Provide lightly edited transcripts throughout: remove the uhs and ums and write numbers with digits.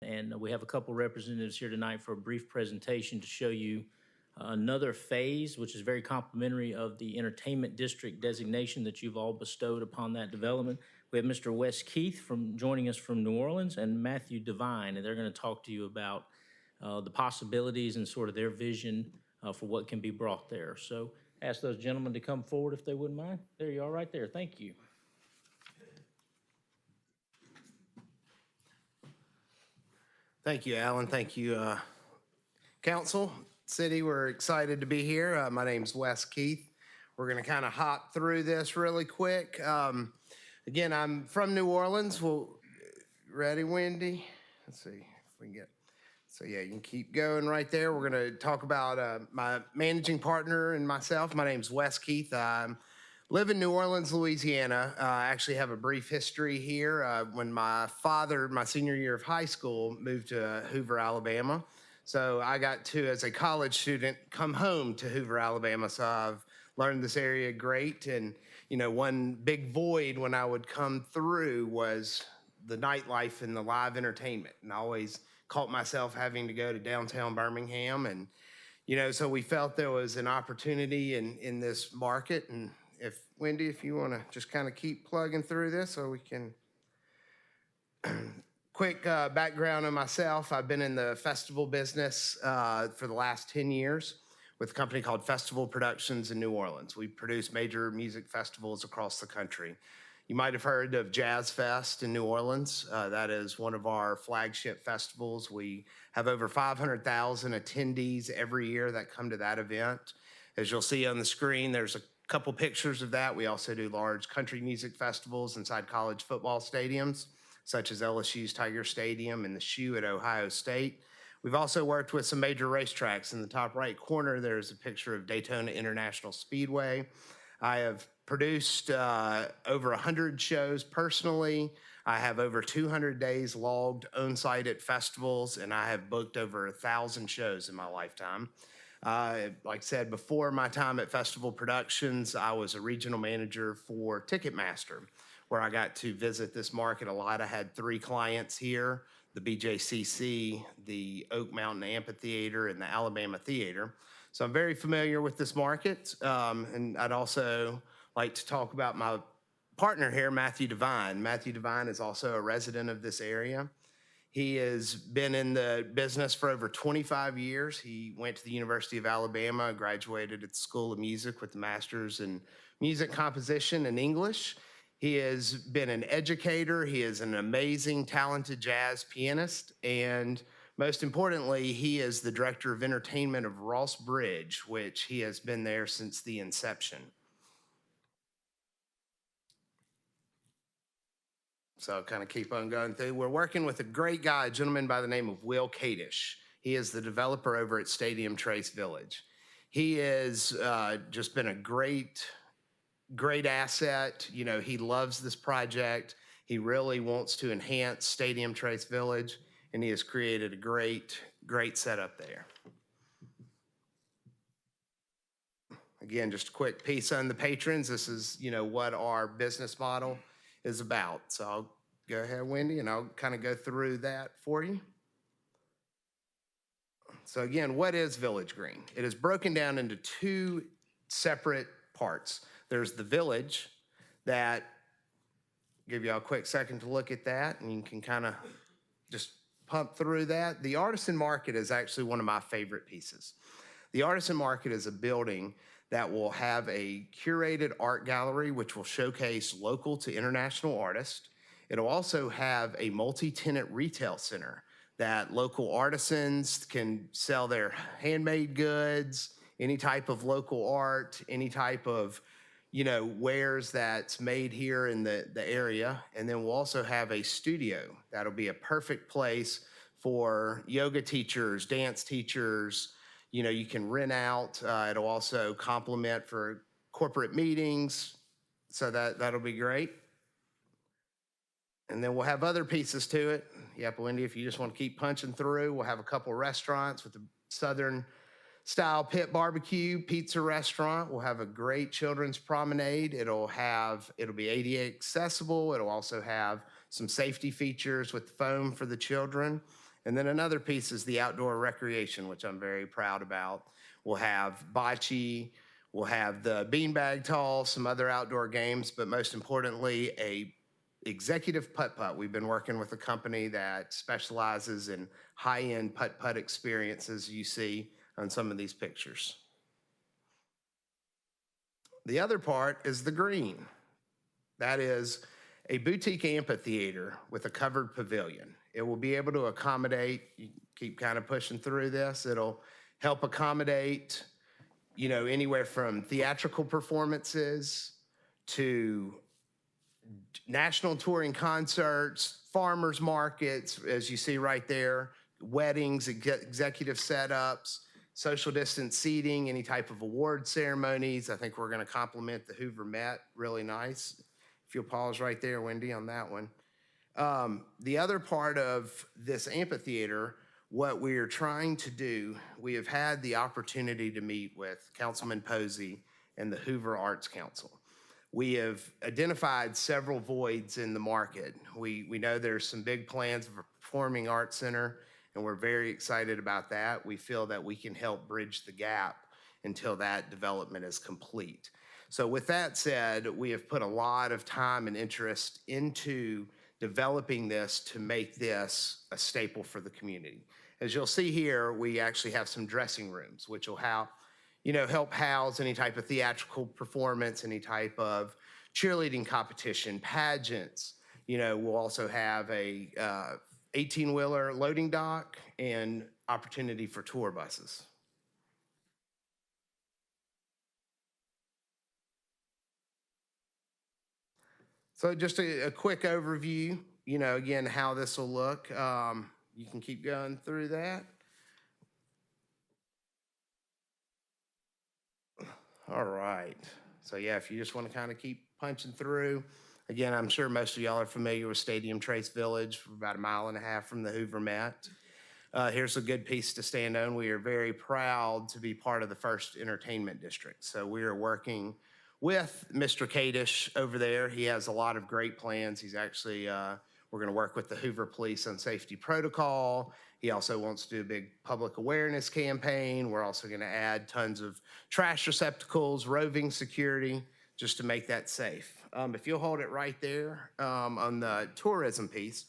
And we have a couple representatives here tonight for a brief presentation to show you another phase, which is very complimentary of the entertainment district designation that you've all bestowed upon that development. We have Mr. Wes Keith joining us from New Orleans, and Matthew Devine, and they're going to talk to you about the possibilities and sort of their vision for what can be brought there. So ask those gentlemen to come forward if they wouldn't mind. There you are right there. Thank you. Thank you, Alan. Thank you, Council, City. We're excited to be here. My name's Wes Keith. We're going to kind of hop through this really quick. Again, I'm from New Orleans. Ready, Wendy? Let's see if we can get. So yeah, you can keep going right there. We're going to talk about my managing partner and myself. My name's Wes Keith. I live in New Orleans, Louisiana. I actually have a brief history here. When my father, my senior year of high school, moved to Hoover, Alabama. So I got to, as a college student, come home to Hoover, Alabama. So I've learned this area great. And, you know, one big void when I would come through was the nightlife and the live entertainment. And I always caught myself having to go to downtown Birmingham. And, you know, so we felt there was an opportunity in this market. And if, Wendy, if you want to just kind of keep plugging through this so we can. Quick background on myself. I've been in the festival business for the last 10 years with a company called Festival Productions in New Orleans. We produce major music festivals across the country. You might have heard of Jazz Fest in New Orleans. That is one of our flagship festivals. We have over 500,000 attendees every year that come to that event. As you'll see on the screen, there's a couple pictures of that. We also do large country music festivals inside college football stadiums, such as LSU's Tiger Stadium and the Shoe at Ohio State. We've also worked with some major racetracks. In the top right corner, there's a picture of Daytona International Speedway. I have produced over 100 shows personally. I have over 200 days logged on site at festivals, and I have booked over 1,000 shows in my lifetime. Like I said, before my time at Festival Productions, I was a regional manager for Ticketmaster, where I got to visit this market a lot. I had 3 clients here, the BJCC, the Oak Mountain Amphitheater, and the Alabama Theater. So I'm very familiar with this market. And I'd also like to talk about my partner here, Matthew Devine. Matthew Devine is also a resident of this area. He has been in the business for over 25 years. He went to the University of Alabama, graduated at the School of Music with a master's in music composition and English. He has been an educator. He is an amazing, talented jazz pianist. And most importantly, he is the director of entertainment of Ross Bridge, which he has been there since the inception. So I'll kind of keep on going through. We're working with a great guy, a gentleman by the name of Will Kadish. He is the developer over at Stadium Trace Village. He has just been a great asset. You know, he loves this project. He really wants to enhance Stadium Trace Village, and he has created a great setup there. Again, just a quick piece on the patrons. This is, you know, what our business model is about. So I'll go ahead, Wendy, and I'll kind of go through that for you. So again, what is Village Green? It is broken down into 2 separate parts. There's the village that, give you all a quick second to look at that, and you can kind of just pump through that. The Artisan Market is actually one of my favorite pieces. The Artisan Market is a building that will have a curated art gallery, which will showcase local to international artists. It'll also have a multi-tenant retail center that local artisans can sell their handmade goods, any type of local art, any type of, you know, wares that's made here in the area. And then we'll also have a studio that'll be a perfect place for yoga teachers, dance teachers. You know, you can rent out. It'll also complement for corporate meetings. So that'll be great. And then we'll have other pieces to it. Yep, Wendy, if you just want to keep punching through, we'll have a couple restaurants with the Southern style pit barbecue, pizza restaurant. We'll have a great children's promenade. It'll be ADA accessible. It'll also have some safety features with foam for the children. And then another piece is the outdoor recreation, which I'm very proud about. We'll have bocce, we'll have the beanbag toss, some other outdoor games, but most importantly, a executive putt-putt. We've been working with a company that specializes in high-end putt-putt experiences you see on some of these pictures. The other part is the green. That is a boutique amphitheater with a covered pavilion. It will be able to accommodate, you keep kind of pushing through this, it'll help accommodate, anywhere from theatrical performances to national touring concerts, farmers markets, as you see right there, weddings, executive setups, social distance seating, any type of award ceremonies. I think we're going to complement the Hoover Met really nice. If you'll pause right there, Wendy, on that one. The other part of this amphitheater, what we are trying to do, we have had the opportunity to meet with Councilman Posey and the Hoover Arts Council. We have identified several voids in the market. We know there's some big plans of a performing arts center, and we're very excited about that. We feel that we can help bridge the gap until that development is complete. So with that said, we have put a lot of time and interest into developing this to make this a staple for the community. As you'll see here, we actually have some dressing rooms, which will help house any type of theatrical performance, any type of cheerleading competition, pageants. We'll also have a 18-wheeler loading dock and opportunity for tour buses. So just a quick overview, again, how this will look. You can keep going through that. All right. So yeah, if you just want to kind of keep punching through. Again, I'm sure most of y'all are familiar with Stadium Trace Village, about 1.5 miles from the Hoover Met. Here's a good piece to stand on. We are very proud to be part of the first entertainment district. So we are working with Mr. Kadish over there. He has a lot of great plans. He's actually, we're going to work with the Hoover Police on safety protocol. He also wants to do a big public awareness campaign. We're also going to add tons of trash receptacles, roving security, just to make that safe. If you'll hold it right there on the tourism piece.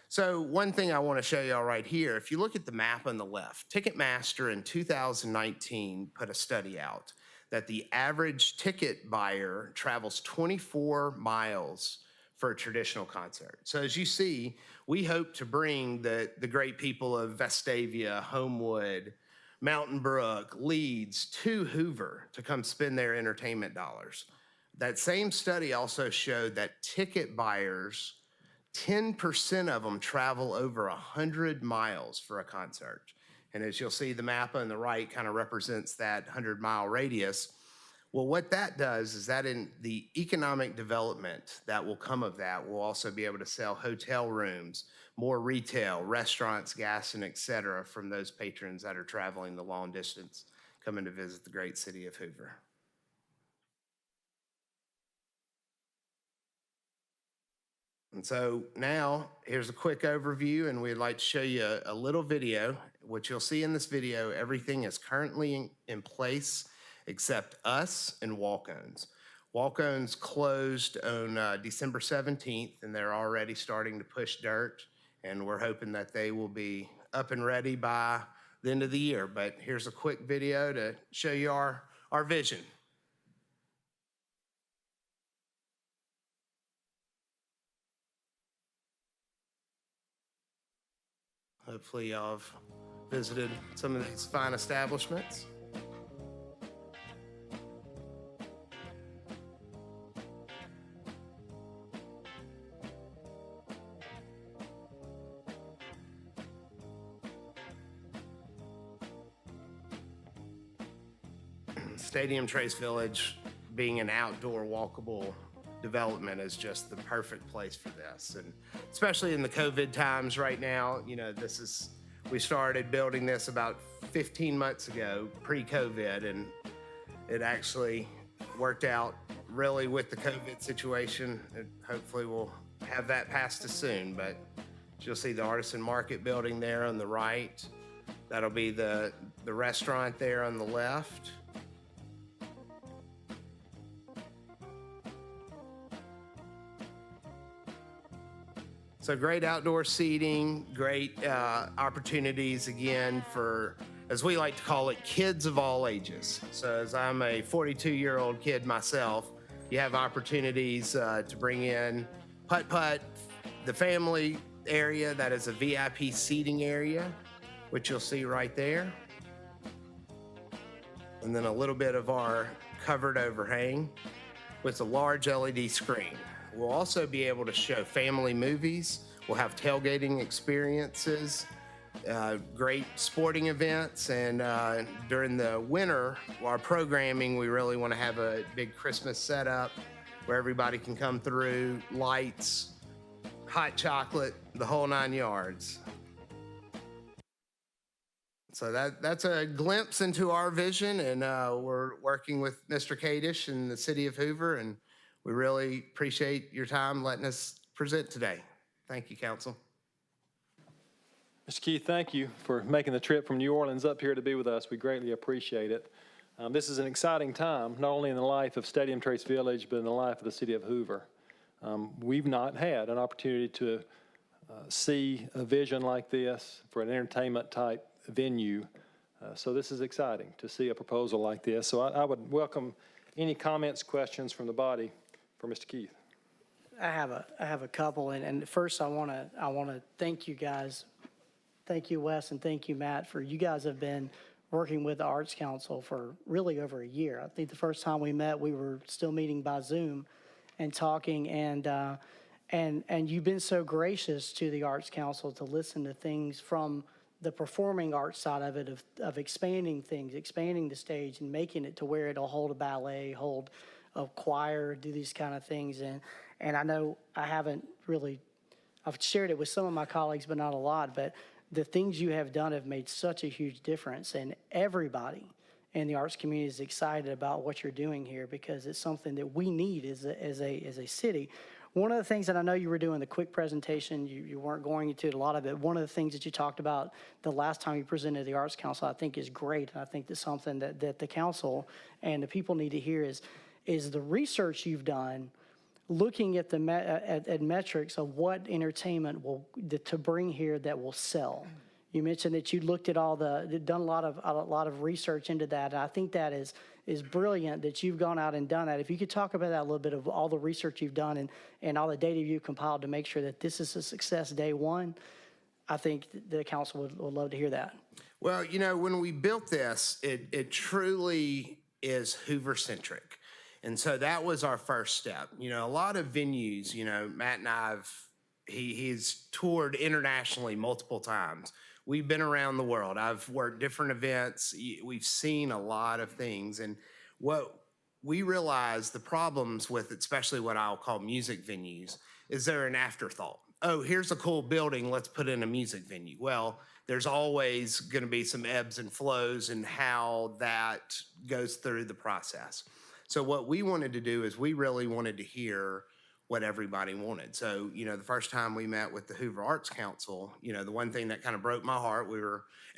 So one thing I want to show y'all right here, if you look at the map on the left, Ticketmaster in 2019 put a study out that the average ticket buyer travels 24 miles for a traditional concert. So as you see, we hope to bring the great people of Vestavia, Homewood, Mountain Brook, Leeds to Hoover to come spend their entertainment dollars. That same study also showed that ticket buyers, 10% of them travel over 100 miles for a concert. And as you'll see, the map on the right kind of represents that 100-mile radius. Well, what that does is that in the economic development that will come of that, we'll also be able to sell hotel rooms, more retail, restaurants, gas, and et cetera from those patrons that are traveling the long distance coming to visit the great city of Hoover. And so now here's a quick overview, and we'd like to show you a little video. What you'll see in this video, everything is currently in place except us and walk-ons. Walk-ons closed on December 17th, and they're already starting to push dirt, and we're hoping that they will be up and ready by the end of the year. But here's a quick video to show you our vision. Hopefully y'all have visited some of these fine establishments. Stadium Trace Village, being an outdoor walkable development, is just the perfect place for this. And especially in the COVID times right now, we started building this about 15 months ago, pre-COVID, and it actually worked out really with the COVID situation. And hopefully we'll have that past us soon, but You'll see the Artisan Market building there on the right. That'll be the restaurant there on the left. So great outdoor seating, great opportunities again for, as we like to call it, kids of all ages. So as I'm a 42-year-old kid myself, you have opportunities to bring in putt-putt, the family area, that is a VIP seating area, which you'll see right there. And then a little bit of our covered overhang with a large LED screen. We'll also be able to show family movies. We'll have tailgating experiences, great sporting events, and during the winter, our programming, we really want to have a big Christmas setup where everybody can come through, lights, hot chocolate, the whole 9 yards. So that's a glimpse into our vision, and we're working with Mr. Kadish and the city of Hoover, and we really appreciate your time letting us present today. Thank you, Council. Mr. Keith, thank you for making the trip from New Orleans up here to be with us. We greatly appreciate it. This is an exciting time, not only in the life of Stadium Trace Village, but in the life of the city of Hoover. We've not had an opportunity to see a vision like this for an entertainment type venue. So this is exciting to see a proposal like this. So I would welcome any comments, questions from the body for Mr. Keith. I have a couple, and first I want to thank you guys. Thank you, Wes, and thank you, Matt, for you guys have been working with the Arts Council for really over a year. I think the first time we met, we were still meeting by Zoom and talking, and you've been so gracious to the Arts Council to listen to things from the performing arts side of it, of expanding things, expanding the stage and making it to where it'll hold a ballet, hold a choir, do these kind of things. And I know I've shared it with some of my colleagues, but not a lot, but the things you have done have made such a huge difference, and everybody in the arts community is excited about what you're doing here because it's something that we need as a city. One of the things that I know you were doing the quick presentation, you weren't going into a lot of it. One of the things that you talked about the last time you presented to the Arts Council, I think is great. And I think that's something that the council and the people need to hear is the research you've done, looking at the at metrics of what entertainment to bring here that will sell. You mentioned that you looked at done a lot of research into that. And I think that is brilliant that you've gone out and done that. If you could talk about that a little bit of all the research you've done and all the data you've compiled to make sure that this is a success day one, I think the council would love to hear that. Well, when we built this, it truly is Hoover-centric. And so that was our first step. A lot of venues, Matt and he's toured internationally multiple times. We've been around the world. I've worked different events. We've seen a lot of things. And what we realize the problems with, especially what I'll call music venues, is they're an afterthought. Oh, here's a cool building. Let's put in a music venue. Well, there's always going to be some ebbs and flows in how that goes through the process. So what we wanted to do is we really wanted to hear what everybody wanted. So, the first time we met with the Hoover Arts Council, the one thing that kind of broke my heart,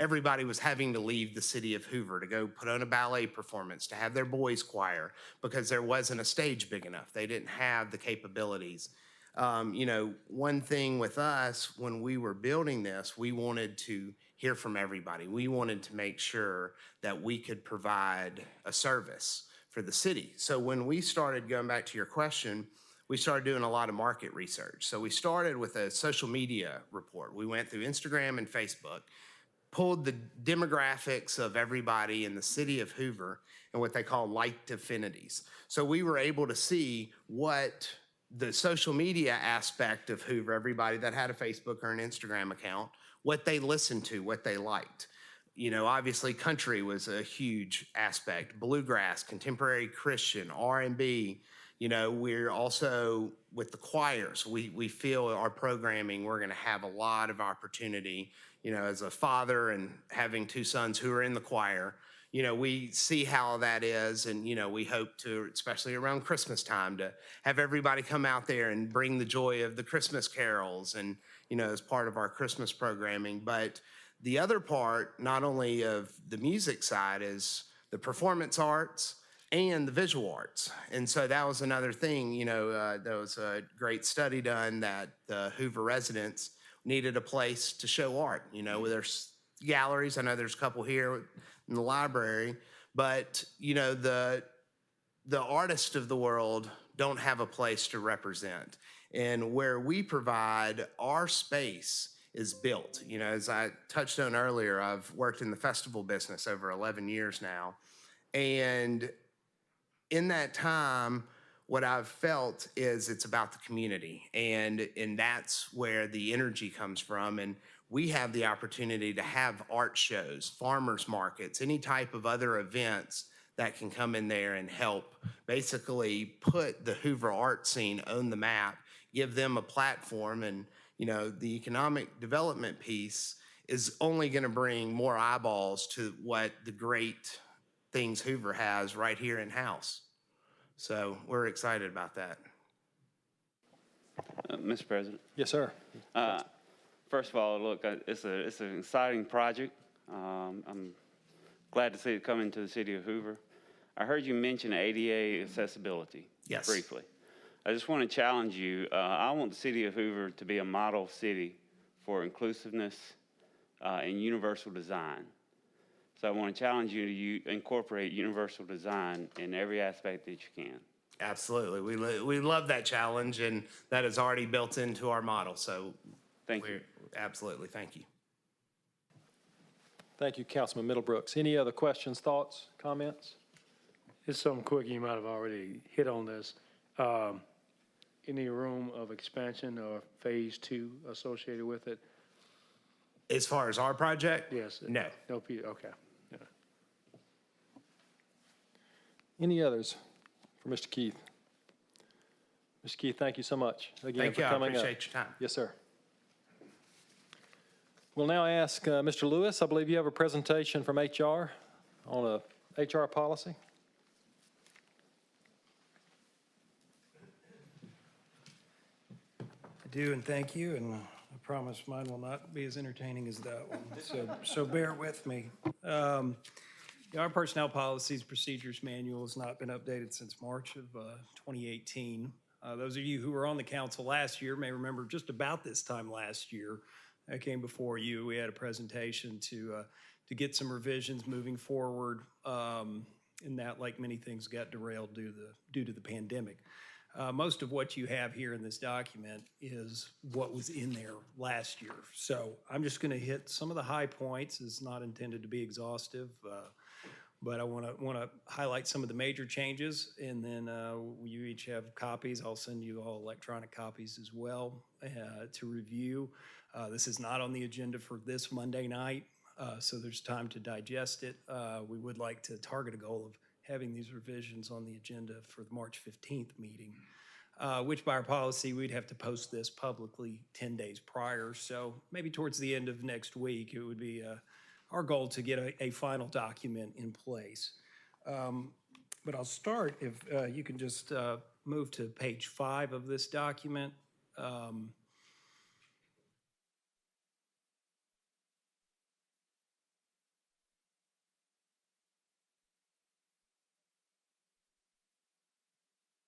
everybody was having to leave the city of Hoover to go put on a ballet performance, to have their boys choir, because there wasn't a stage big enough. They didn't have the capabilities. One thing with us, when we were building this, we wanted to hear from everybody. We wanted to make sure that we could provide a service for the city. So when we started, going back to your question, we started doing a lot of market research. So we started with a social media report. We went through Instagram and Facebook, pulled the demographics of everybody in the city of Hoover and what they call liked affinities. So we were able to see what the social media aspect of Hoover, everybody that had a Facebook or an Instagram account, what they listened to, what they liked. Obviously country was a huge aspect, bluegrass, contemporary Christian, R&B. We're also with the choirs. We feel our programming, we're going to have a lot of opportunity. As a father and having two sons who are in the choir, we see how that is. And, we hope to, especially around Christmas time, to have everybody come out there and bring the joy of the Christmas carols and, as part of our Christmas programming. But the other part, not only of the music side, is the performance arts and the visual arts. And so that was another thing, there was a great study done that the Hoover residents needed a place to show art, where there's galleries. I know there's a couple here in the library, but, the artists of the world don't have a place to represent. And where we provide our space is built. As I touched on earlier, I've worked in the festival business over 11 years now. And in that time, what I've felt is it's about the community, and that's where the energy comes from. And we have the opportunity to have art shows, farmers markets, any type of other events that can come in there and help basically put the Hoover art scene on the map, give them a platform. And, the economic development piece is only going to bring more eyeballs to what the great things Hoover has right here in-house. So we're excited about that. Mr. President, Yes, sir. first of all, look, it's an exciting project. I'm glad to see it come into the city of Hoover. I heard you mention ADA accessibility. Yes. Briefly. I just want to challenge you. I want the city of Hoover to be a model city for inclusiveness and universal design. So I want to challenge you to incorporate universal design in every aspect that you can. Absolutely. We love that challenge, and that is already built into our model. So Thank you. Absolutely. Thank you. Thank you, Councilman Middlebrooks. Any other questions, thoughts, comments? It's something quick, you might have already hit on this. Any room of expansion or phase 2 associated with it? As far as our project? Yes. No. No, okay. Yeah. Any others for Mr. Keith? Mr. Keith, thank you so much again Thank for you. I coming up. appreciate your time. Yes, sir. We'll now ask Mr. Lewis, I believe you have a presentation from HR on a HR policy. I do, and thank you, and I promise mine will not be as entertaining as that one, so bear with me. Our Personnel Policies Procedures Manual has not been updated since March of 2018. Those of you who were on the council last year may remember just about this time last year, I came before you. We had a presentation to get some revisions moving forward, and that, like many things, got derailed due to the pandemic. Most of what you have here in this document is what was in there last year. So I'm just going to hit some of the high points. It's not intended to be exhaustive, but I want to highlight some of the major changes, and then you each have copies. I'll send you all electronic copies as well to review. This is not on the agenda for this Monday night, so there's time to digest it. We would like to target a goal of having these revisions on the agenda for the March 15th meeting, which by our policy, we'd have to post this publicly 10 days prior. So maybe towards the end of next week, it would be our goal to get a final document in place. But I'll start, if you can just move to page 5 of this document.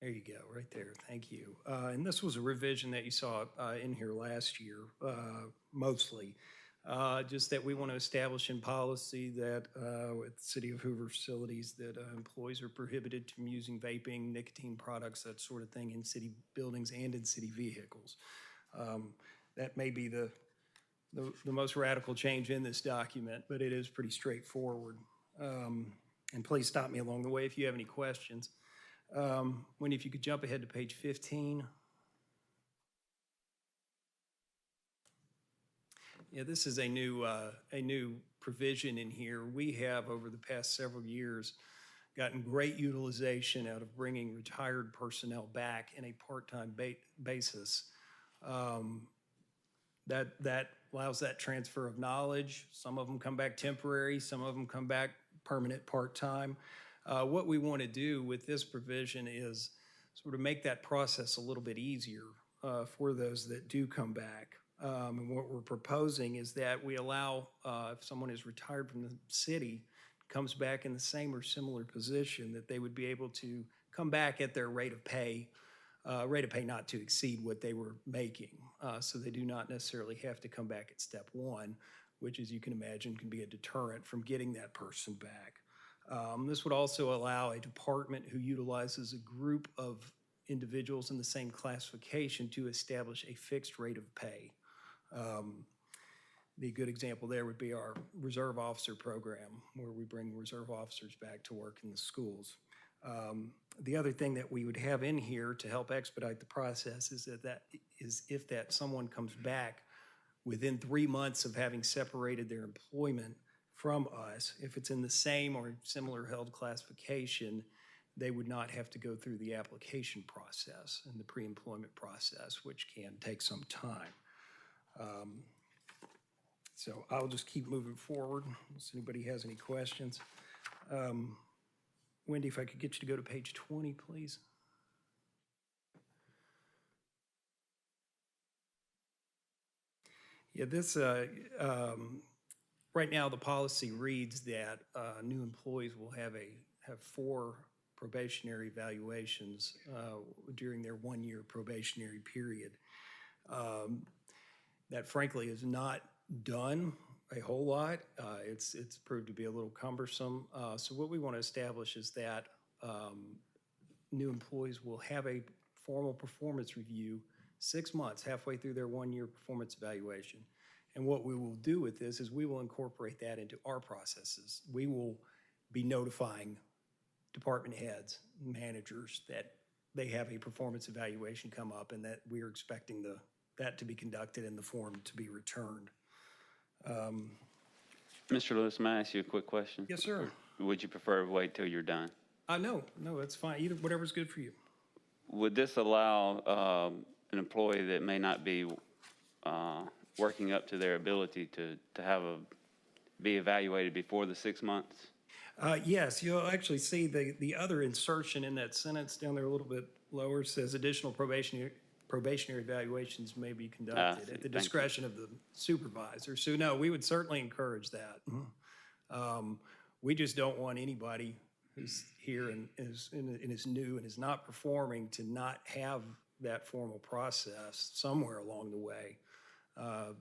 There you go, right there. Thank you. And this was a revision that you saw in here last year, mostly. Just that we want to establish in policy that with the City of Hoover facilities that employees are prohibited from using vaping, nicotine products, that sort of thing in city buildings and in city vehicles. That may be the most radical change in this document, but it is pretty straightforward. And please stop me along the way if you have any questions. Wendy, if you could jump ahead to page 15. Yeah, this is a new provision in here. We have, over the past several years, gotten great utilization out of bringing retired personnel back in a part-time basis. That allows that transfer of knowledge. Some of them come back temporary, some of them come back permanent part-time. What we want to do with this provision is sort of make that process a little bit easier for those that do come back. And what we're proposing is that we allow, if someone is retired from the city, comes back in the same or similar position, that they would be able to come back at their rate of pay not to exceed what they were making. So they do not necessarily have to come back at step one, which, as you can imagine, can be a deterrent from getting that person back. This would also allow a department who utilizes a group of individuals in the same classification to establish a fixed rate of pay. The good example there would be our reserve officer program, where we bring reserve officers back to work in the schools. The other thing that we would have in here to help expedite the process is if that someone comes back within 3 months of having separated their employment from us, if it's in the same or similar held classification, they would not have to go through the application process and the pre-employment process, which can take some time. So I'll just keep moving forward unless anybody has any questions. Wendy, if I could get you to go to page 20, please. Yeah, this, right now, the policy reads that new employees will have 4 probationary evaluations during their 1-year probationary period. That frankly is not done a whole lot. It's proved to be a little cumbersome. So what we want to establish is that new employees will have a formal performance review 6 months, halfway through their 1-year performance evaluation. And what we will do with this is we will incorporate that into our processes. We will be notifying department heads, managers, that they have a performance evaluation come up and that we are expecting that to be conducted and the form to be returned. Mr. Lewis, may I ask you a quick question? Yes, sir. Would you prefer to wait till you're done? No, that's fine. Either, whatever's good for you. Would this allow an employee that may not be working up to their ability to be evaluated before the 6 months? Yes, you'll actually see the other insertion in that sentence down there a little bit lower says additional probationary evaluations may be conducted at the discretion of the supervisor. So no, we would certainly encourage that. We just don't want anybody who's here and is new and is not performing to not have that formal process somewhere along the way.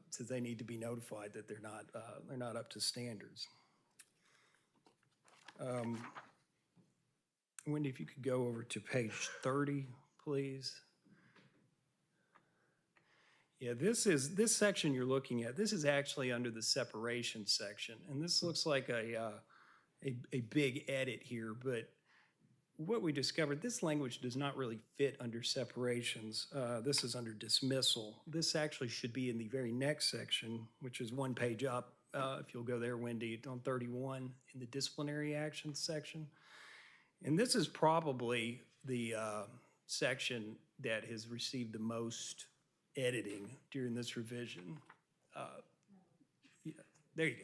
So they need to be notified that they're not up to standards. Wendy, if you could go over to page 30, please. Yeah, this section you're looking at, this is actually under the separation section. And this looks like a big edit here, but what we discovered, this language does not really fit under separations. This is under dismissal. This actually should be in the very next section, which is 1 page up. If you'll go there, Wendy, on 31 in the disciplinary actions section. And this is probably the section that has received the most editing during this revision. Yeah, there you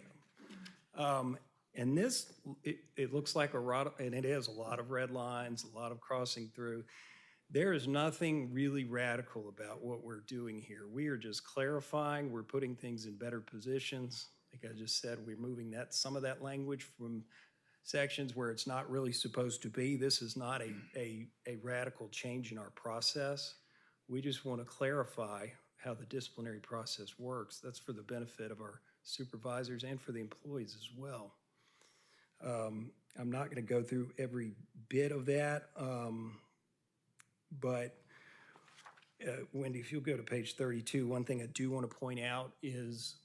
go. And this, it looks like and it is a lot of red lines, a lot of crossing through. There is nothing really radical about what we're doing here. We are just clarifying, we're putting things in better positions. Like I just said, we're moving some of that language from sections where it's not really supposed to be. This is not a radical change in our process. We just want to clarify how the disciplinary process works. That's for the benefit of our supervisors and for the employees as well. I'm not going to go through every bit of that, but Wendy, if you'll go to page 32, one thing I do want to point out is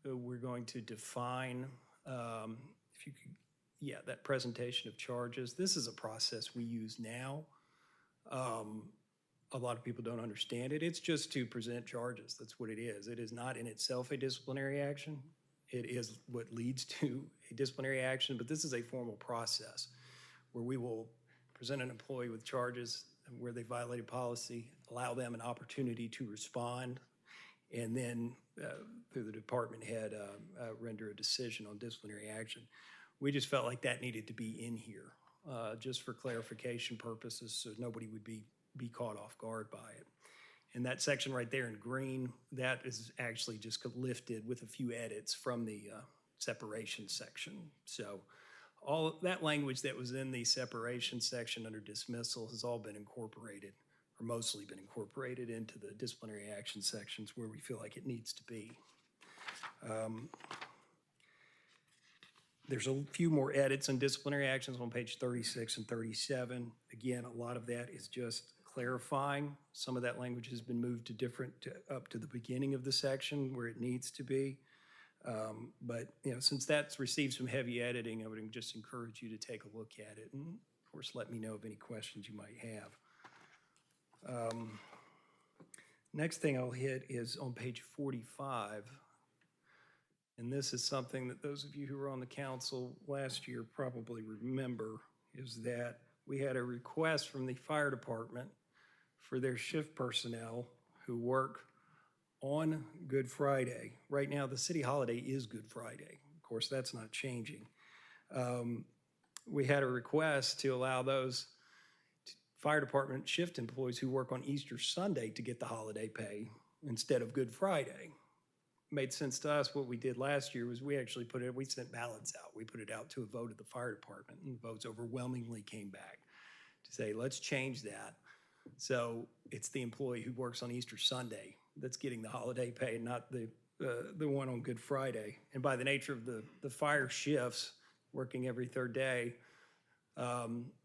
we're going to define, if you could, yeah, that presentation of charges. This is a process we use now. A lot of people don't understand it. It's just to present charges. That's what it is. It is not in itself a disciplinary action. It is what leads to a disciplinary action, but this is a formal process where we will present an employee with charges where they violated policy, allow them an opportunity to respond, and then through the department head, render a decision on disciplinary action. We just felt like that needed to be in here just for clarification purposes so nobody would be caught off guard by it. And that section right there in green, that is actually just lifted with a few edits from the separation section. So all that language that was in the separation section under dismissal has all been incorporated, or mostly been incorporated into the disciplinary action sections where we feel like it needs to be. There's a few more edits on disciplinary actions on page 36 and 37. Again, a lot of that is just clarifying. Some of that language has been moved up to the beginning of the section where it needs to be. But since that's received some heavy editing, I would just encourage you to take a look at it. And of course, let me know of any questions you might have. Next thing I'll hit is on page 45. And this is something that those of you who were on the council last year probably remember, is that we had a request from the fire department for their shift personnel who work on Good Friday. Right now, the city holiday is Good Friday. Of course, that's not changing. We had a request to allow those fire department shift employees who work on Easter Sunday to get the holiday pay instead of Good Friday. Made sense to us. What we did last year was we sent ballots out. We put it out to a vote at the fire department, and votes overwhelmingly came back to say, let's change that. So it's the employee who works on Easter Sunday that's getting the holiday pay, not the one on Good Friday. And by the nature of the fire shifts, working every third day,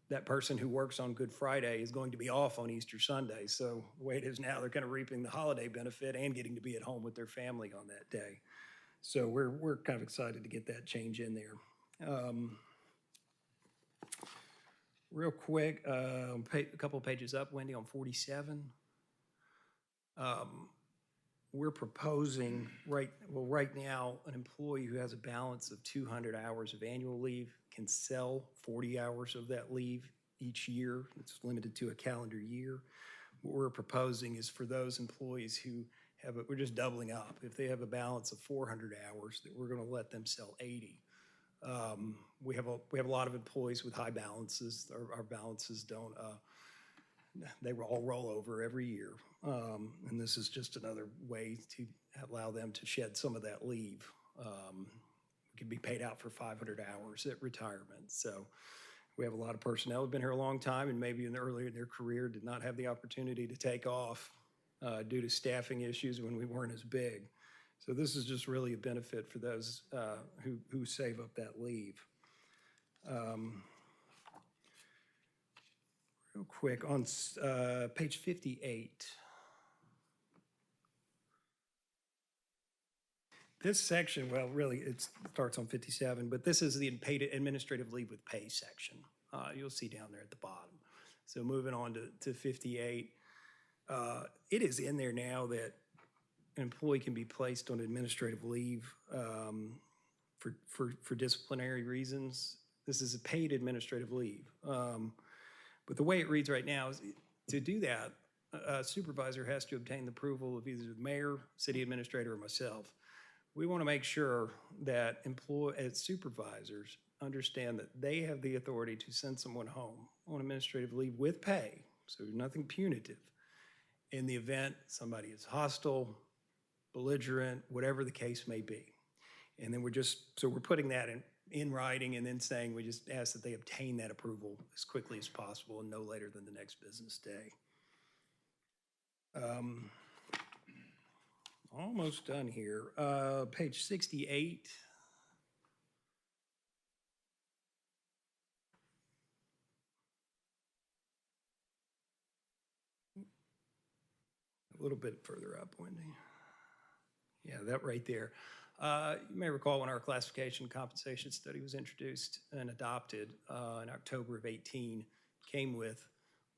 that person who works on Good Friday is going to be off on Easter Sunday. So the way it is now, they're kind of reaping the holiday benefit and getting to be at home with their family on that day. So we're kind of excited to get that change in there. Real quick, a couple of pages up, Wendy, on 47. We're proposing right now, an employee who has a balance of 200 hours of annual leave can sell 40 hours of that leave each year. It's limited to a calendar year. What we're proposing is for those employees who we're just doubling up. If they have a balance of 400 hours, that we're going to let them sell 80. We have a lot of employees with high balances. Our balances don't. They all roll over every year. And this is just another way to allow them to shed some of that leave. We can be paid out for 500 hours at retirement. So we have a lot of personnel who've been here a long time and maybe earlier in their career did not have the opportunity to take off due to staffing issues when we weren't as big. So this is just really a benefit for those who save up that leave. Real quick, on page 58. This section, well, really, it starts on 57, but this is the paid administrative leave with pay section. You'll see down there at the bottom. So moving on to 58, it is in there now that an employee can be placed on administrative leave for disciplinary reasons. This is a paid administrative leave. But the way it reads right now is to do that, a supervisor has to obtain the approval of either the mayor, city administrator, or myself. We want to make sure that as supervisors understand that they have the authority to send someone home on administrative leave with pay, so nothing punitive, in the event somebody is hostile, belligerent, whatever the case may be. And then we're putting that in writing and then saying we just ask that they obtain that approval as quickly as possible and no later than the next business day. Almost done here. Page 68. A little bit further up, Wendy. Yeah, that right there. You may recall when our classification compensation study was introduced and adopted in October of 18,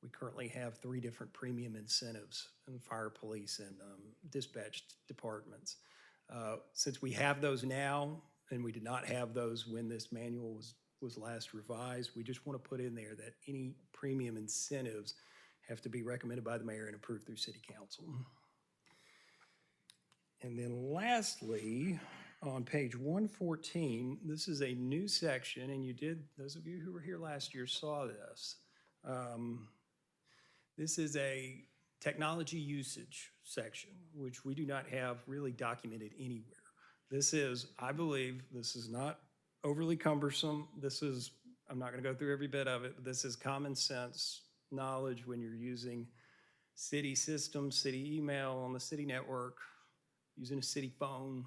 we currently have 3 different premium incentives in fire, police, and dispatch departments. Since we have those now, and we did not have those when this manual was last revised, we just want to put in there that any premium incentives have to be recommended by the mayor and approved through city council. And then lastly, on page 114, this is a new section, and those of you who were here last year saw this. This is a technology usage section, which we do not have really documented anywhere. This is, I believe, this is not overly cumbersome. This is, I'm not going to go through every bit of it, but this is common sense knowledge when you're using city systems, city email on the city network, using a city phone,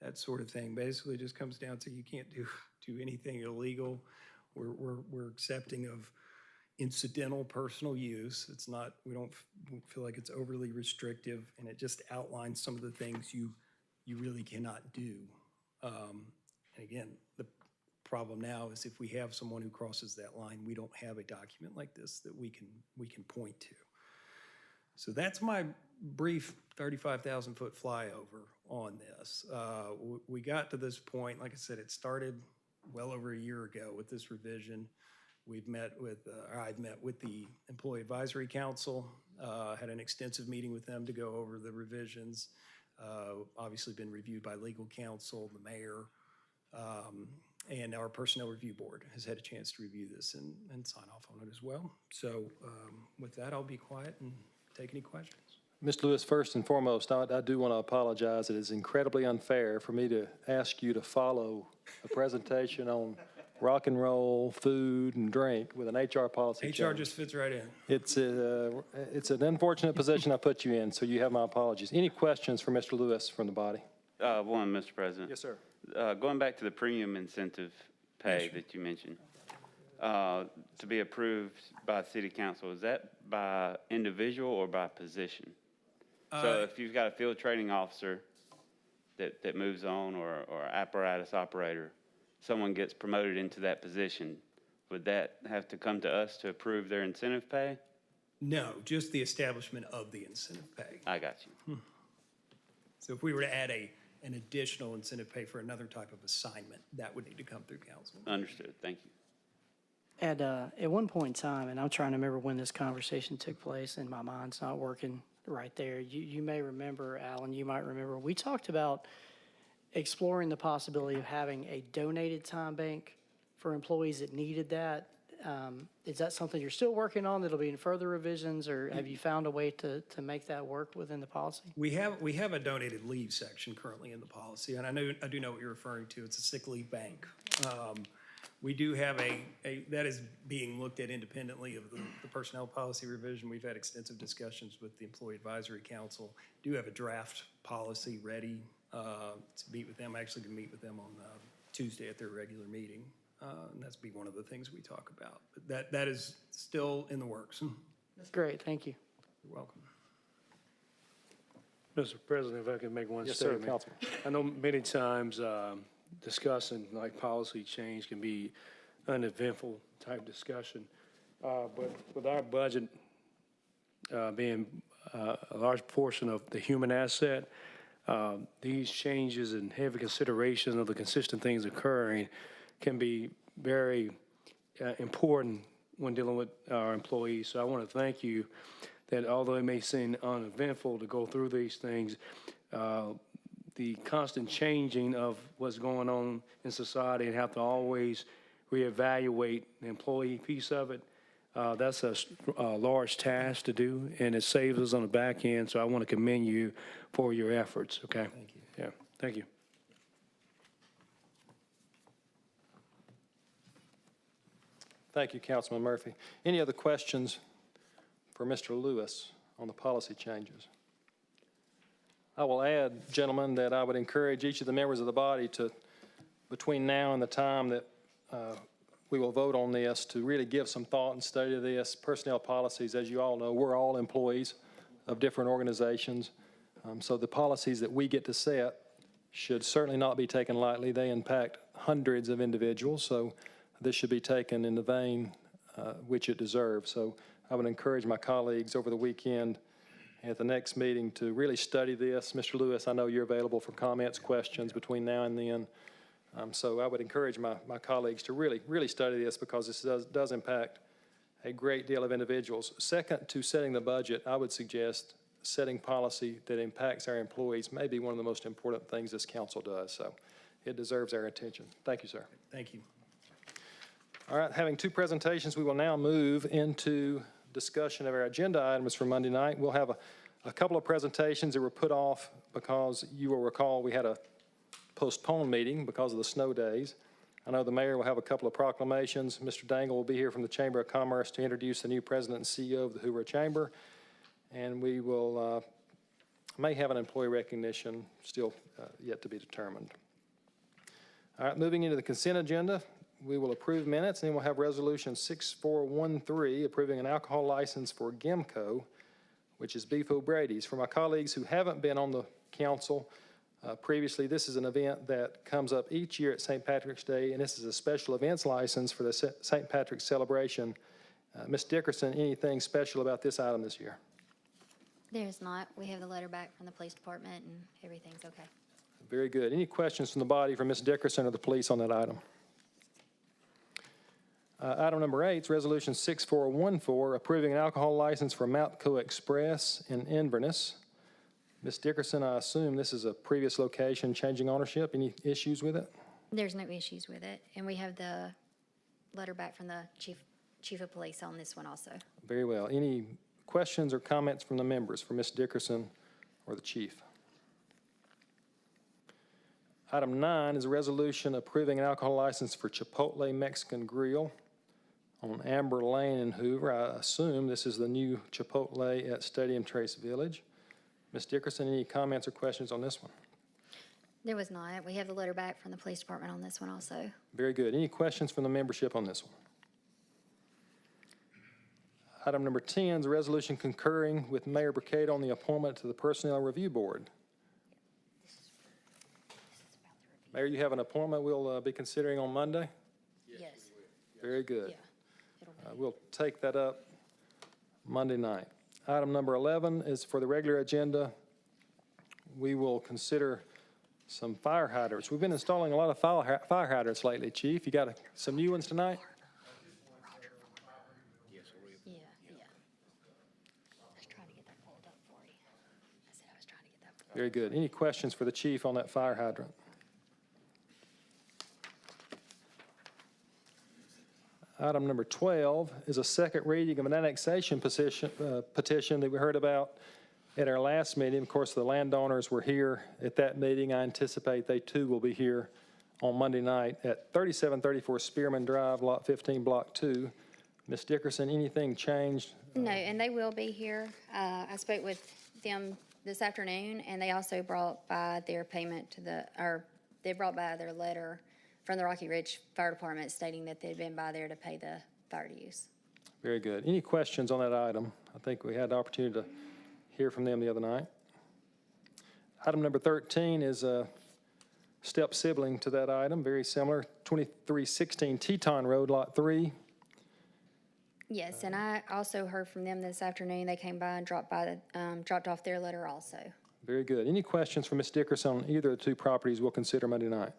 that sort of thing. Basically, it just comes down to you can't do anything illegal. We're accepting of incidental personal use. It's not, we don't feel like it's overly restrictive, and it just outlines some of the things you really cannot do. And again, the problem now is if we have someone who crosses that line, we don't have a document like this that we can point to. So that's my brief 35,000-foot flyover on this. We got to this point, like I said, it started well over a year ago with this revision. We've met with, or I've met with the Employee Advisory Council, had an extensive meeting with them to go over the revisions. Obviously been reviewed by legal counsel, the mayor, and our Personnel Review Board has had a chance to review this and sign off on it as well. So with that, I'll be quiet and take any questions. Mr. Lewis, first and foremost, I do want to apologize. It is incredibly unfair for me to ask you to follow a presentation on rock and roll, food, and drink with an HR policy HR change. just fits right in. It's an unfortunate position I put you in, so you have my apologies. Any questions for Mr. Lewis from the body? One, Mr. President. Yes, sir. Going back to the premium incentive pay that you mentioned, to be approved by city council, is that by individual or by position? So if you've got a field training officer that moves on, or apparatus operator, someone gets promoted into that position, would that have to come to us to approve their incentive pay? No, just the establishment of the incentive pay. I got you. So if we were to add an additional incentive pay for another type of assignment, that would need to come through council. Understood. Thank you. At one point in time, and I'm trying to remember when this conversation took place, and my mind's not working right there. You may remember, Alan, you might remember, we talked about exploring the possibility of having a donated time bank for employees that needed that. Is that something you're still working on that'll be in further revisions, or have you found a way to make that work within the policy? We have a donated leave section currently in the policy, and I do know what you're referring to. It's a sick leave bank. We do have that is being looked at independently of the personnel policy revision. We've had extensive discussions with the Employee Advisory Council. Do have a draft policy ready to meet with them. I actually can meet with them on Tuesday at their regular meeting. And that's be one of the things we talk about. But that is still in the works. That's great, thank you. You're welcome. Mr. President, if I could make one Yes, sir, statement. Councilman. I know many times discussing like policy change can be uneventful type discussion. But with our budget being a large portion of the human asset, these changes and heavy consideration of the consistent things occurring can be very important when dealing with our employees. So I want to thank you that although it may seem uneventful to go through these things, the constant changing of what's going on in society and have to always reevaluate the employee piece of it, that's a large task to do, and it saves us on the back end. So I want to commend you for your efforts, okay? Thank you. Yeah, thank you. Thank you, Councilman Murphy. Any other questions for Mr. Lewis on the policy changes? I will add, gentlemen, that I would encourage each of the members of the body to, between now and the time that we will vote on this, to really give some thought and study to this. Personnel policies, as you all know, we're all employees of different organizations. So the policies that we get to set should certainly not be taken lightly. They impact hundreds of individuals, so this should be taken in the vein which it deserves. So I would encourage my colleagues over the weekend at the next meeting to really study this. Mr. Lewis, I know you're available for comments, questions between now and then. So I would encourage my colleagues to really study this, because this does impact a great deal of individuals. Second to setting the budget, I would suggest setting policy that impacts our employees may be one of the most important things this council does. So it deserves our attention. Thank you, sir. Thank you. All right, having two presentations, we will now move into discussion of our agenda items for Monday night. We'll have a couple of presentations that were put off because you will recall we had a postponed meeting because of the snow days. I know the mayor will have a couple of proclamations. Mr. Dangle will be here from the Chamber of Commerce to introduce the new president and CEO of the Hoover Chamber. And we will may have an employee recognition still yet to be determined. All right, moving into the consent agenda, we will approve minutes, and then we'll have Resolution 6413, approving an alcohol license for Gimco, which is Beef O'Brady's. For my colleagues who haven't been on the council previously, this is an event that comes up each year at St. Patrick's Day, and this is a special events license for the St. Patrick's celebration. Ms. Dickerson, anything special about this item this year? There's not. We have the letter back from the police department and everything's okay. Very good. Any questions from the body for Ms. Dickerson or the police on that item? Item number 8 is Resolution 6414, approving an alcohol license for Mountco Express in Inverness. Ms. Dickerson, I assume this is a previous location changing ownership. Any issues with it? There's no issues with it. And we have the letter back from the chief of police on this one also. Very well. Any questions or comments from the members for Ms. Dickerson or the chief? Item 9 is a resolution approving an alcohol license for Chipotle Mexican Grill on Amber Lane in Hoover. I assume this is the new Chipotle at Stadium Trace Village. Ms. Dickerson, any comments or questions on this one? There was not. We have the letter back from the police department on this one also. Very good. Any questions from the membership on this one? Item number 10 is a resolution concurring with Mayor Burkett on the appointment to the Personnel Review Board. Mayor, you have an appointment we'll be considering on Monday? Yes. Very good. Yeah. It'll be. We'll take that up Monday night. Item number 11 is for the regular agenda. We will consider some fire hydrants. We've been installing a lot of fire hydrants lately, Chief. You got some new ones tonight? Yeah. I was trying to get that pulled up for you. I said I was trying to get that pulled up. Very good. Any questions for the chief on that fire hydrant? Item number 12 is a second reading of an annexation petition that we heard about at our last meeting. Of course, the landowners were here at that meeting. I anticipate they too will be here on Monday night at 3734 Spearman Drive, Lot 15, Block 2. Ms. Dickerson, anything changed? No, and they will be here. I spoke with them this afternoon, and they also brought by their payment to they brought by their letter from the Rocky Ridge Fire Department stating that they'd been by there to pay the fire dues. Very good. Any questions on that item? I think we had the opportunity to hear from them the other night. Item number 13 is a step sibling to that item, very similar, 2316 Teton Road, Lot 3. Yes, and I also heard from them this afternoon. They came by and dropped off their letter also. Very good. Any questions for Ms. Dickerson on either of the two properties we'll consider Monday night?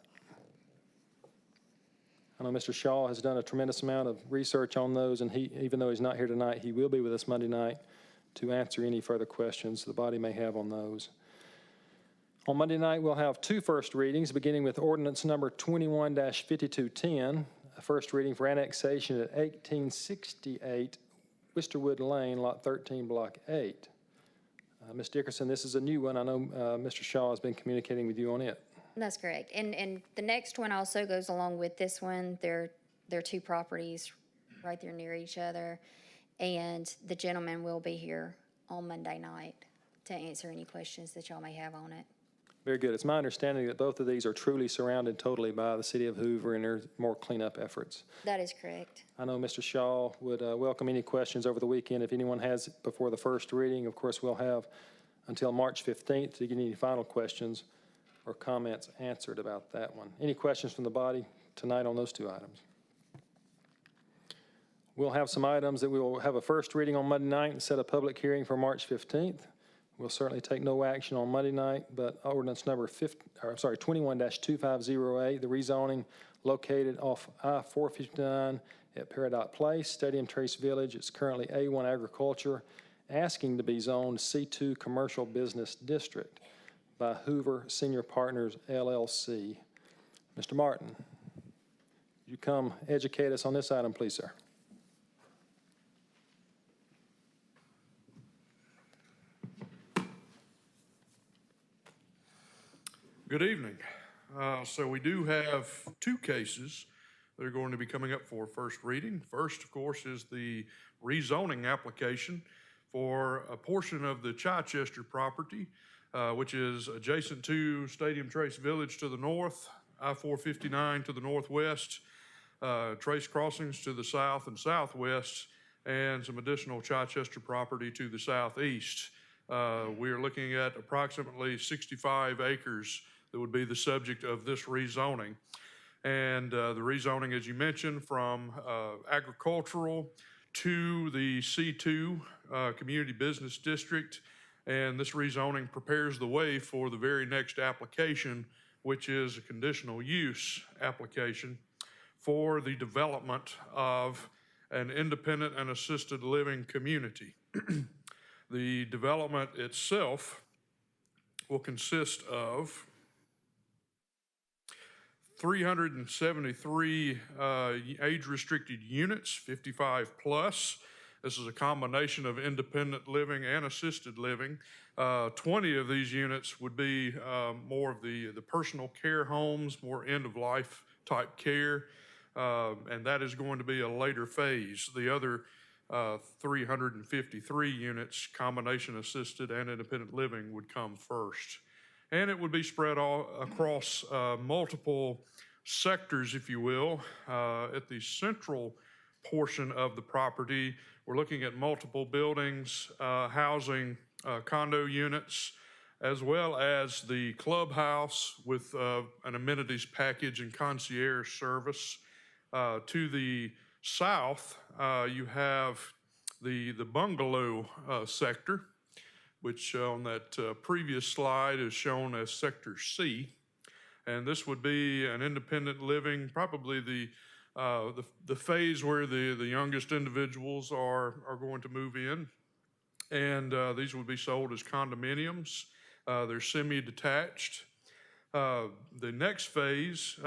I know Mr. Shaw has done a tremendous amount of research on those, and even though he's not here tonight, he will be with us Monday night to answer any further questions the body may have on those. On Monday night, we'll have two first readings, beginning with ordinance number 21-5210, a first reading for annexation at 1868 Wisterwood Lane, Lot 13, Block 8. Ms. Dickerson, this is a new one. I know Mr. Shaw has been communicating with you on it. That's correct. And the next one also goes along with this one. They're two properties right there near each other. And the gentleman will be here on Monday night to answer any questions that y'all may have on it. Very good. It's my understanding that both of these are truly surrounded totally by the city of Hoover, and there's more cleanup efforts. That is correct. I know Mr. Shaw would welcome any questions over the weekend if anyone has before the first reading. Of course, we'll have until March 15th to get any final questions or comments answered about that one. Any questions from the body tonight on those two items? We'll have some items that we will have a first reading on Monday night and set a public hearing for March 15th. We'll certainly take no action on Monday night, but ordinance number 21-2508, the rezoning located off I-459 at Peridot Place, Stadium Trace Village. It's currently A1 Agriculture, asking to be zoned C2 Commercial Business District by Hoover Senior Partners, LLC. Mr. Martin, you come educate us on this item, please, sir. Good evening. So we do have two cases that are going to be coming up for first reading. First, of course, is the rezoning application for a portion of the Chichester property, which is adjacent to Stadium Trace Village to the north, I-459 to the northwest, Trace Crossings to the south and southwest, and some additional Chichester property to the southeast. We are looking at approximately 65 acres that would be the subject of this rezoning. And the rezoning, as you mentioned, from agricultural to the C2 Community Business District. And this rezoning prepares the way for the very next application, which is a conditional use application for the development of an independent and assisted living community. The development itself will consist of 373 age-restricted units, 55 plus. This is a combination of independent living and assisted living. 20 of these units would be more of the personal care homes, more end-of-life type care, and that is going to be a later phase. The other 353 units, combination assisted and independent living, would come first. And it would be spread all across multiple sectors, if you will. At the central portion of the property, we're looking at multiple buildings housing condo units, as well as the clubhouse with an amenities package and concierge service. To the south, you have the bungalow sector, which on that previous slide is shown as Sector C. And this would be an independent living, probably the phase where the youngest individuals are going to move in. And these would be sold as condominiums. They're semi-detached. The next phase,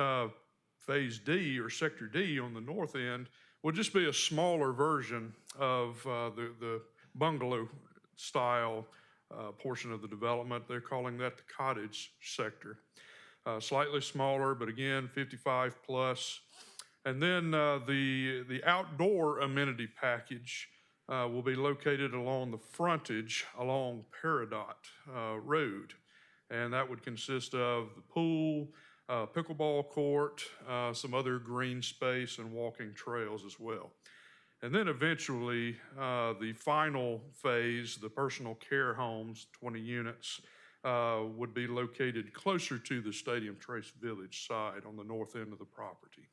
Phase D or Sector D on the north end, will just be a smaller version of the bungalow style portion of the development. They're calling that the cottage sector. Slightly smaller, but again, 55 plus. And then the outdoor amenity package will be located along the frontage along Peridot Road. And that would consist of the pool, pickleball court, some other green space, and walking trails as well. And then eventually, the final phase, the personal care homes, 20 units, would be located closer to the Stadium Trace Village side on the north end of the property.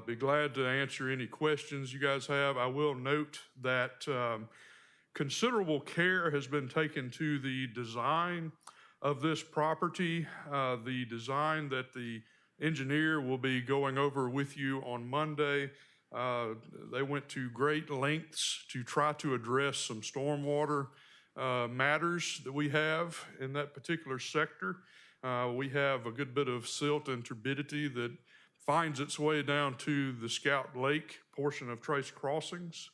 Be glad to answer any questions you guys have. I will note that considerable care has been taken to the design of this property. The design that the engineer will be going over with you on Monday. They went to great lengths to try to address some stormwater matters that we have in that particular sector. We have a good bit of silt and turbidity that finds its way down to the Scout Lake portion of Trace Crossings.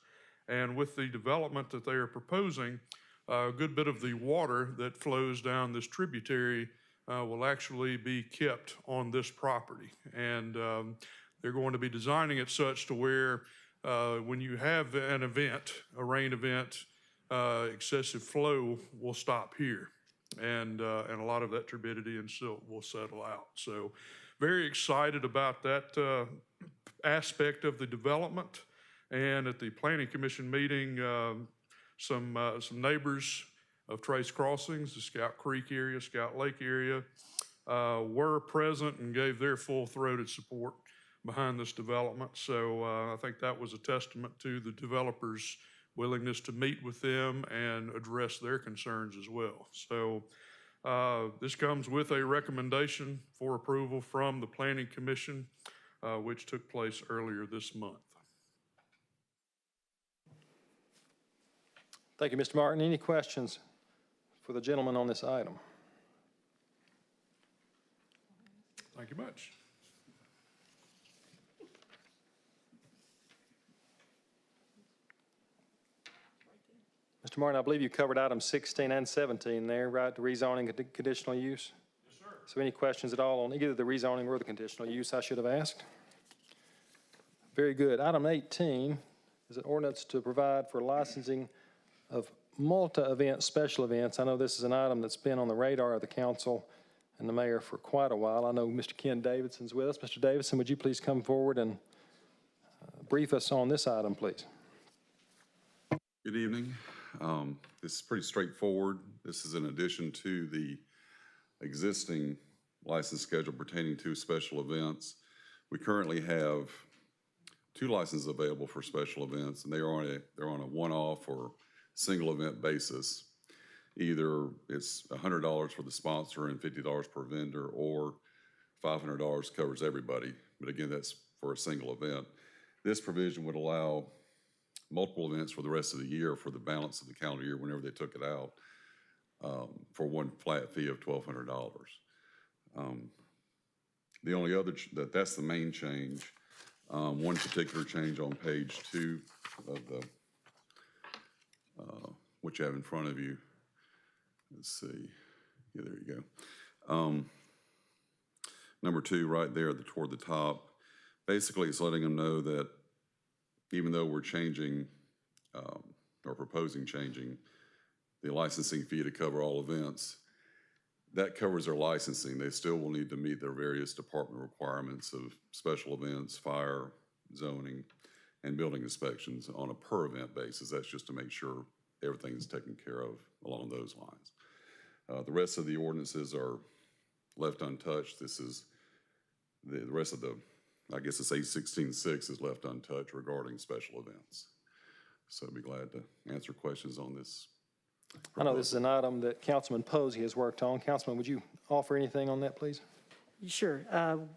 And with the development that they are proposing, a good bit of the water that flows down this tributary will actually be kept on this property. And they're going to be designing it such to where when you have an event, a rain event, excessive flow will stop here. And a lot of that turbidity and silt will settle out. So very excited about that aspect of the development. And at the Planning Commission meeting, some neighbors of Trace Crossings, the Scout Creek area, Scout Lake area, were present and gave their full-throated support behind this development. So I think that was a testament to the developers' willingness to meet with them and address their concerns as well. So this comes with a recommendation for approval from the Planning Commission, which took place earlier this month. Thank you, Mr. Martin. Any questions for the gentleman on this item? Thank you much. Mr. Martin, I believe you covered items 16 and 17 there, right? The rezoning conditional use? Yes, sir. So any questions at all on either the rezoning or the conditional use I should have asked? Very good. Item 18 is an ordinance to provide for licensing of multi-event special events. I know this is an item that's been on the radar of the council and the mayor for quite a while. I know Mr. Ken Davidson's with us. Mr. Davidson, would you please come forward and brief us on this item, please? Good evening. This is pretty straightforward. This is in addition to the existing license schedule pertaining to special events. We currently have 2 licenses available for special events, and they're on a one-off or single event basis. Either it's $100 for the sponsor and $50 per vendor, or $500 covers everybody. But again, that's for a single event. This provision would allow multiple events for the rest of the year, for the balance of the calendar year, whenever they took it out, for one flat fee of $1,200. The only other, that's the main change. One particular change on page 2 of the, what you have in front of you. Let's see. Yeah, there you go. Number 2, right there toward the top. Basically, it's letting them know that even though we're changing or proposing changing the licensing fee to cover all events, that covers their licensing. They still will need to meet their various department requirements of special events, fire, zoning, and building inspections on a per event basis. That's just to make sure everything is taken care of along those lines. The rest of the ordinances are left untouched. This is the rest of the, I guess it's 816.6 is left untouched regarding special events. So I'd be glad to answer questions on this. I know this is an item that Councilman Posey has worked on. Councilman, would you offer anything on that, please? Sure.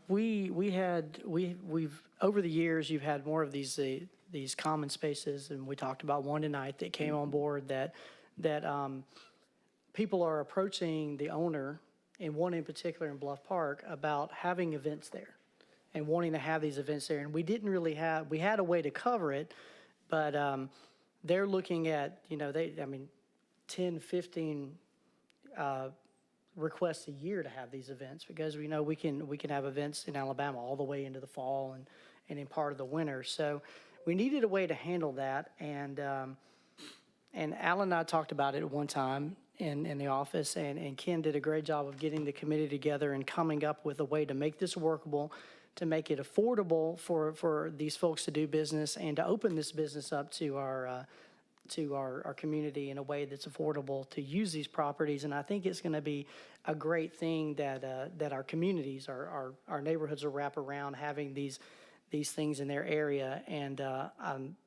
We've over the years, you've had more of these common spaces, and we talked about one tonight that came on board that people are approaching the owner, and one in particular in Bluff Park, about having events there and wanting to have these events there. And we didn't really have, we had a way to cover it, but they're looking at, 10, 15 requests a year to have these events, because we know we can have events in Alabama all the way into the fall and in part of the winter. So we needed a way to handle that, and Alan and I talked about it at one time in the office, and Ken did a great job of getting the committee together and coming up with a way to make this workable, to make it affordable for these folks to do business, and to open this business up to our community in a way that's affordable to use these properties. And I think it's going to be a great thing that our communities, our neighborhoods will wrap around having these things in their area. And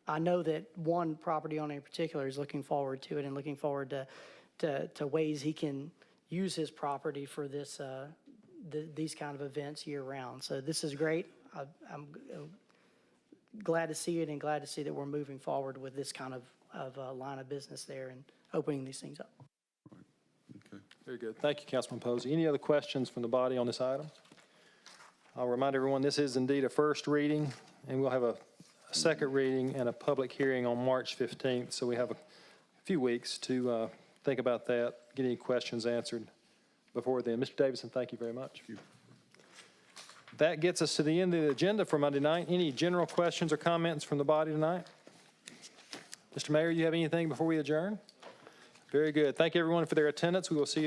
I know that one property owner in particular is looking forward to it, and looking forward to ways he can use his property for this these kind of events year round. So this is great. I'm glad to see it, and glad to see that we're moving forward with this kind of line of business there and opening these things up. Okay. Very good. Thank you, Councilman Posey. Any other questions from the body on this item? I'll remind everyone, this is indeed a first reading, and we'll have a second reading and a public hearing on March 15th. So we have a few weeks to think about that, get any questions answered before then. Mr. Davidson, thank you very much. That gets us to the end of the agenda for Monday night. Any general questions or comments from the body tonight? Mr. Mayor, you have anything before we adjourn? Very good. Thank you, everyone, for their attendance. We will see you